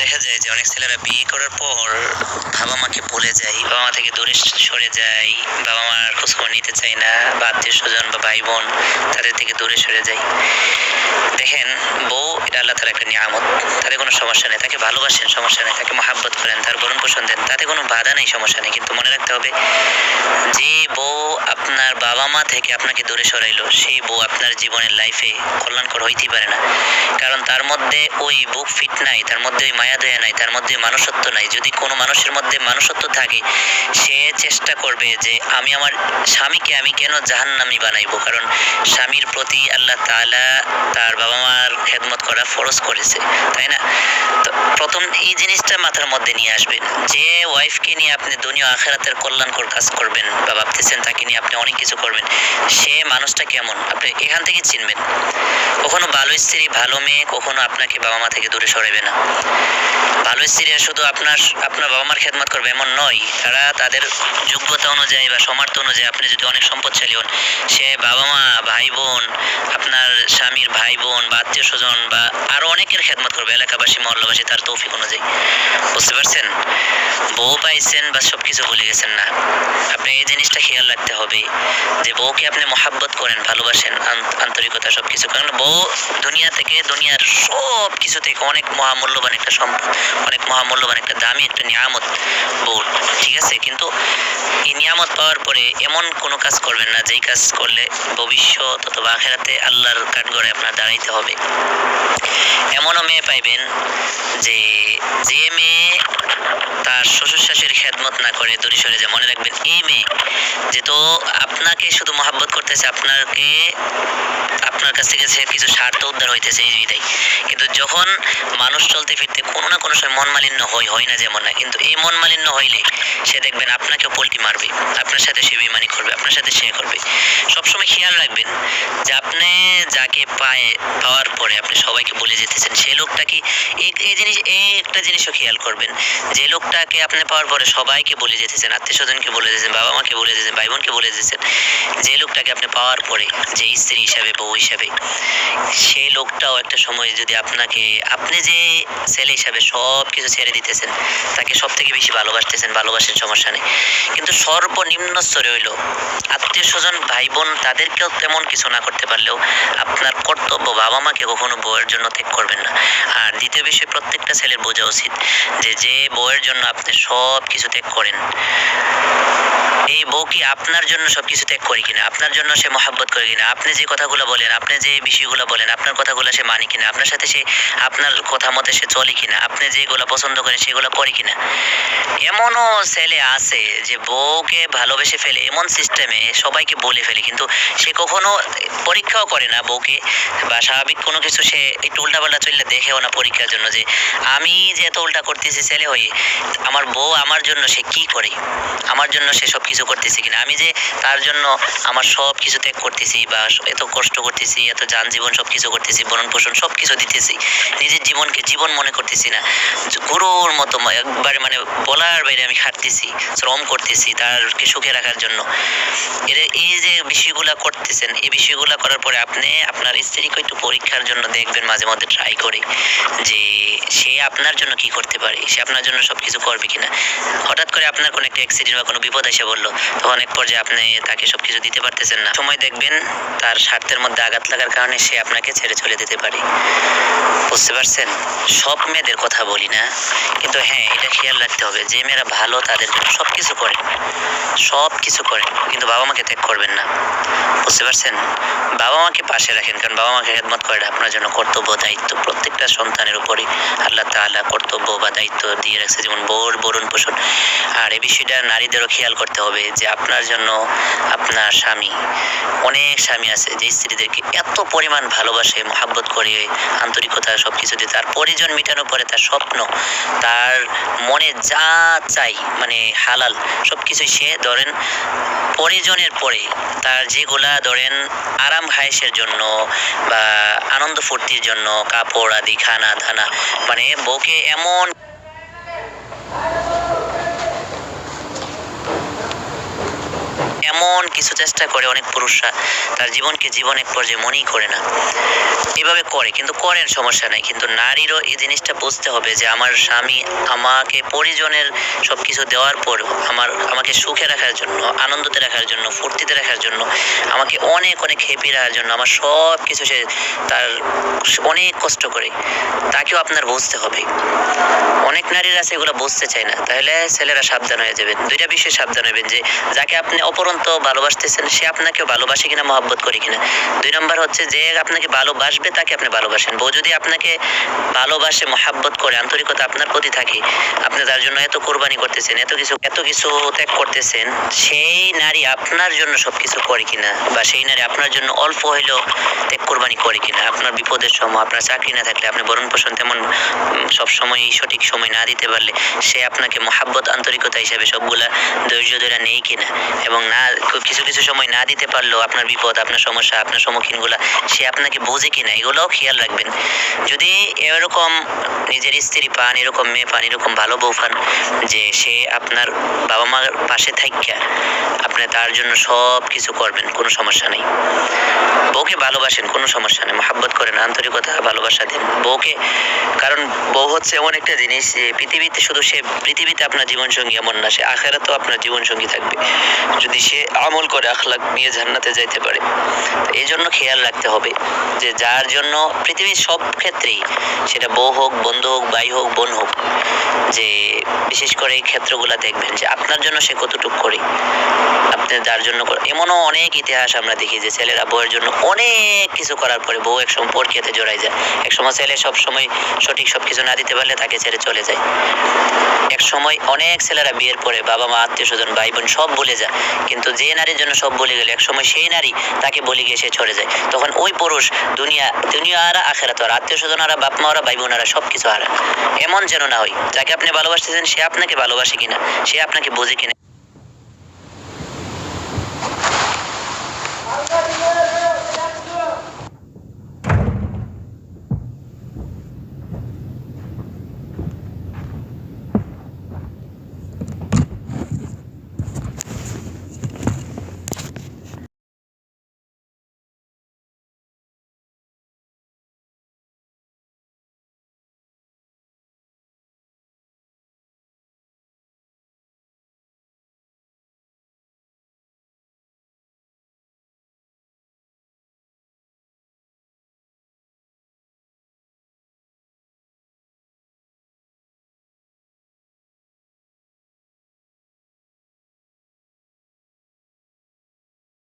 দেখা যায় যে অনেক ছেলেরা বিয়ে করার পর বাবা মাকে ভুলে যায়, বাবা মা থেকে দূরে সরে যায়, বাবা মার খোঁজখবর নিতে চায় না, বা আত্মীয় স্বজন বা ভাই বোন তাদের থেকে দূরে সরে যায়। দেখেন, বউ এটা আল্লাহ তাআলার একটা নিয়ামত, তাতে কোনো সমস্যা নেই। তাকে ভালোবাসেন, সমস্যা নেই। তাকে মহাব্বত করেন, তার ভরণ পোষণ দেন, তাতে কোনো বাধা নেই, সমস্যা নেই। কিন্তু মনে রাখতে হবে, যে বউ আপনার বাবা মা থেকে আপনাকে দূরে সরাইলো, সেই বউ আপনার জীবনের লাইফে কল্যাণকর হইতেই পারে না। কারণ তার মধ্যে ওই বুক ফিট নাই, তার মধ্যে ওই মায়া দয়া নাই, তার মধ্যে মানুষত্ব নাই। যদি কোনো মানুষের মধ্যে মানুষত্ব থাকে, সে চেষ্টা করবে যে আমি আমার স্বামীকে আমি কেন জাহান্নামী বানাইবো। কারণ স্বামীর প্রতি আল্লাহ তাআলা তার বাবা মার খেদমত করা ফরজ করেছে, তাই না? তো প্রথম এই জিনিসটা মাথার মধ্যে নিয়ে আসবেন, যে ওয়াইফকে নিয়ে আপনি দুনিয়া আখিরাতের কল্যাণকর কাজ করবেন বা ভাবতেছেন তাকে নিয়ে আপনি অনেক কিছু করবেন, সে মানুষটা কেমন আপনি এখান থেকে চিনবেন। কখনো ভালো স্ত্রী, ভালো মেয়ে কখনো আপনাকে বাবা মা থেকে দূরে সরাবে না। ভালো স্ত্রীরা শুধু আপনার বাবা মার খেদমত করবে এমন নয়, তারা তাদের যোগ্যতা অনুযায়ী বা সামর্থ্য অনুযায়ী, আপনি যদি অনেক সম্পদশালী হন, সে বাবা মা, ভাই বোন, আপনার স্বামীর ভাই বোন বা আত্মীয় স্বজন বা আরো অনেকের খেদমত করবে, এলাকাবাসী, মহল্লাবাসী, তার তৌফিক অনুযায়ী। বুঝতে পারছেন? বউ পাইছেন বা সবকিছু ভুলে গেছেন না। আপনি এই জিনিসটা খেয়াল রাখতে হবে যে বউকে আপনি মহাব্বত করেন, ভালোবাসেন, আন্তরিকতা সবকিছু। কারণ বউ দুনিয়া থেকে, দুনিয়ার সব কিছু থেকে অনেক মহামূল্যবান একটা সম্পদ, অনেক মহামূল্যবান একটা দামি একটা নিয়ামত বউ, ঠিক আছে? কিন্তু এই নিয়ামত পাওয়ার পরে এমন কোনো কাজ করবেন না যেই কাজ করলে ভবিষ্যৎ অথবা আখিরাতে আল্লাহর কাঠগড়ায় আপনার দাঁড়াইতে হবে। এমনও মেয়ে পাইবেন যে যে মেয়ে তার শ্বশুর শাশুড়ির খেদমত না করে দূরে সরে যায়। মনে রাখবেন, এই মেয়ে যেহেতু আপনাকে শুধু মহাব্বত করতেছে, আপনার কাছ থেকে সে কিছু স্বার্থ উদ্ধার হইতেছে এই বিদায়। কিন্তু যখন মানুষ চলতে ফিরতে কোনো না কোনো সময় মন মালিন্য হয় না যেমন না, কিন্তু এই মন মালিন্য হইলে সে দেখবেন আপনাকেও পোল্টি মারবে, আপনার সাথে সে বেইমানি করবে, আপনার সাথে সে করবে। সবসময় খেয়াল রাখবেন যে আপনি যাকে পাওয়ার পরে আপনি সবাইকে বলে যেতেছেন, সেই লোকটা কি এই একটা জিনিসও খেয়াল করবেন, যে লোকটাকে আপনি পাওয়ার পরে সবাইকে বলে যেতেছেন, আত্মীয় স্বজনকে বলে যেতেছেন, বাবা মাকে বলে যেতেছেন, ভাই বোনকে বলে যেতেছেন, যে লোকটাকে আপনি পাওয়ার পরে যে স্ত্রী হিসাবে, বউ হিসাবে, সেই লোকটাও একটা সময় যদি আপনি যে ছেলে হিসাবে সব কিছু ছেড়ে দিতেছেন, তাকে সব থেকে বেশি ভালোবাসতেছেন, ভালোবাসেন, সমস্যা নেই। কিন্তু সর্বনিম্ন স্তরে হইল আত্মীয় স্বজন, ভাই বোন, তাদেরকেও তেমন কিছু না করতে পারলেও আপনার কর্তব্য বাবা মাকে কখনো বউয়ের জন্য ত্যাগ করবেন না। আর দ্বিতীয় বিষয়, প্রত্যেকটা ছেলের বোঝা উচিত যে বউয়ের জন্য আপনি সব কিছু ত্যাগ করেন, এই বউ কি আপনার জন্য সবকিছু ত্যাগ করে কিনা, আপনার জন্য সে মহাব্বত করে কিনা, আপনি যে কথাগুলো বলেন, আপনি যে বিষয়গুলো বলেন, আপনার কথাগুলো সে মানে কিনা, আপনার সাথে সে আপনার কথা মতে সে চলে কিনা, আপনি যেগুলো পছন্দ করেন সেগুলো করে কিনা। এমনও ছেলে আছে যে বউকে ভালোবেসে ফেলে এমন সিস্টেমে সবাইকে বলে ফেলে, কিন্তু সে কখনো পরীক্ষাও করে না বউকে, বা স্বাভাবিক কোনো কিছু সে একটু উল্টাপাল্টা চললে দেখেও না পরীক্ষার জন্য, যে আমি যে এত উল্টা করতেছি ছেলে হয়ে, আমার বউ আমার জন্য সে কি করে, আমার জন্য সে সব কিছু করতেছে কিনা, আমি যে তার জন্য আমার সব কিছু ত্যাগ করতেছি বা এত কষ্ট করতেছি, এত যান জীবন সব কিছু করতেছি, ভরণ পোষণ সব কিছু দিতেছি, নিজের জীবনকে জীবন মনে করতেছি না, গরুর মতো একবারে মানে বলার বাইরে আমি খাটতেছি, শ্রম করতেছি তারকে সুখে রাখার জন্য। এই যে বিষয়গুলা করতেছেন, এই বিষয়গুলা করার পরে আপনি আপনার স্ত্রীকে একটু পরীক্ষার জন্য দেখবেন, মাঝে মধ্যে ট্রাই করে যে সে আপনার জন্য কি করতে পারে, সে আপনার জন্য সবকিছু করবে কিনা। হঠাৎ করে আপনার কোনো একটা অ্যাক্সিডেন্ট বা কোনো বিপদ এসে বললো, তখন এক পর্যায়ে আপনি তাকে সবকিছু দিতে পারতেছেন না, সময় দেখবেন তার স্বার্থের মধ্যে আঘাত লাগার কারণে সে আপনাকে ছেড়ে চলে যেতে পারে। বুঝতে পারছেন? সব মেয়েদের কথা বলি না, কিন্তু হ্যাঁ, এটা খেয়াল রাখতে হবে যে মেয়েরা ভালো তাদের জন্য সবকিছু করেন, কিন্তু বাবা মাকে ত্যাগ করবেন না। বুঝতে পারছেন? বাবা মাকে পাশে রাখেন, কারণ বাবা মাকে খেদমত করাটা আপনার জন্য কর্তব্য, দায়িত্ব। প্রত্যেকটা সন্তানের উপরে আল্লাহ তাআলা কর্তব্য বা দায়িত্ব দিয়ে রাখছে, যেমন বউর ভরণ পোষণ। আর এই বিষয়টা নারীদেরও খেয়াল করতে হবে যে আপনার জন্য আপনার স্বামী, অনেক স্বামী আছে যে স্ত্রীদেরকে এত পরিমাণ ভালোবাসে, মহাব্বত করে, আন্তরিকতা সবকিছু দিয়ে, তার পরিজন মেটানোর পরে তার স্বপ্ন, তার মনে যা চাই মানে হালাল সবকিছুই সে ধরেন পরিজনের পরে, তার যেগুলা ধরেন আরাম হায়েসের জন্য বা আনন্দ ফুর্তির জন্য, কাপড় আদি, খানা ধানা, মানে বউকে এমন কিছু চেষ্টা করে অনেক পুরুষরা তার জীবনকে জীবন এক পর্যায়ে মনেই করে না। এভাবে করে, কিন্তু করেন, সমস্যা নাই, কিন্তু নারীরও এই জিনিসটা বুঝতে হবে যে আমার স্বামী আমাকে পরিজনের সব কিছু দেওয়ার পর আমাকে সুখে রাখার জন্য, আনন্দতে রাখার জন্য, ফুর্তিতে রাখার জন্য, আমাকে অনেক অনেক হ্যাপি রাখার জন্য আমার সব কিছু সে তার অনেক কষ্ট করে, তাকেও আপনার বুঝতে হবে। অনেক নারীরা আছে এগুলো বুঝতে চায় না, তাহলে ছেলেরা সাবধান হয়ে যাবেন। দুইটা বিষয়ে সাবধান হবেন, যে যাকে আপনি অপরন্ত ভালোবাসতেছেন সে আপনাকে ভালোবাসে কিনা, মহব্বত করে কিনা। 2 নম্বর হচ্ছে যে আপনাকে ভালোবাসবে তাকে আপনি ভালোবাসেন। বউ যদি আপনাকে ভালোবাসে, মহব্বত করে, আন্তরিকতা আপনার প্রতি থাকে, আপনি তার জন্য এত কোরবানি করতেছেন, এত কিছু ত্যাগ করতেছেন, সেই নারী আপনার জন্য সবকিছু করে কিনা, বা সেই নারী আপনার জন্য অল্প হইলেও ত্যাগ কোরবানি করে কিনা। আপনার বিপদের সময়, আপনার চাকরি না থাকলে, আপনি ভরণ পোষণ তেমন সব সময় সঠিক সময় না দিতে পারলে, সে আপনাকে মহাব্বত, আন্তরিকতা হিসেবে সবগুলা ধৈর্য ধরে নেই কিনা, এবং না কিছু সময় না দিতে পারলেও আপনার বিপদ, আপনার সমস্যা, আপনার সম্মুখীনগুলা সে আপনাকে বোঝে কিনা, এগুলোও খেয়াল রাখবেন। যদি এরকম নিজের স্ত্রী পান, এরকম মেয়ে পান, এরকম ভালো বউ পান যে সে আপনার বাবা মার পাশে থাকিয়া আপনি তার জন্য সব কিছু করবেন, কোনো সমস্যা নেই। বউকে ভালোবাসেন, কোনো সমস্যা নেই, মহাব্বত করেন, আন্তরিকতা, ভালোবাসা দিন বউকে। কারণ বউ হচ্ছে এমন একটা জিনিস যে পৃথিবীতে শুধু সে পৃথিবীতে আপনার জীবনসঙ্গী এমন না, সে আখেরাতেও আপনার জীবনসঙ্গী থাকবে যদি সে আমল করে, আখলাক নিয়ে জান্নাতে যাইতে পারে। এই জন্য খেয়াল রাখতে হবে যে যার জন্য পৃথিবীর সব ক্ষেত্রেই, সেটা বউ হোক, বন্ধু হোক, ভাই হোক, বোন হোক, যে বিশেষ করে এই ক্ষেত্রগুলো দেখবেন যে আপনার জন্য সে কতটুকু করে, আপনি যার জন্য এমনও অনেক ইতিহাস আমরা দেখি যে ছেলেরা বউয়ের জন্য অনেক কিছু করার পরে বউ একসময় পরকীয়াতে জড়াই যায়। একসময় ছেলে সবসময় সঠিক সবকিছু না দিতে পারলে তাকে ছেড়ে চলে যায়। এক সময় অনেক ছেলেরা বিয়ের পরে বাবা মা, আত্মীয় স্বজন, ভাই বোন সব ভুলে যায়, কিন্তু যে নারীর জন্য সব ভুলে গেল, এক সময় সেই নারী তাকে বলে গিয়ে সে চলে যায়। তখন ওই পুরুষ দুনিয়া হারা, আখেরাত হারা, আত্মীয় স্বজন হারা, বাপ মা হারা, ভাই বোন হারা, সব কিছু হারা। এমন যেন না হয়, যাকে আপনি ভালোবাসতেছেন সে আপনাকে ভালোবাসে কিনা, সে আপনাকে বোঝে কিনা।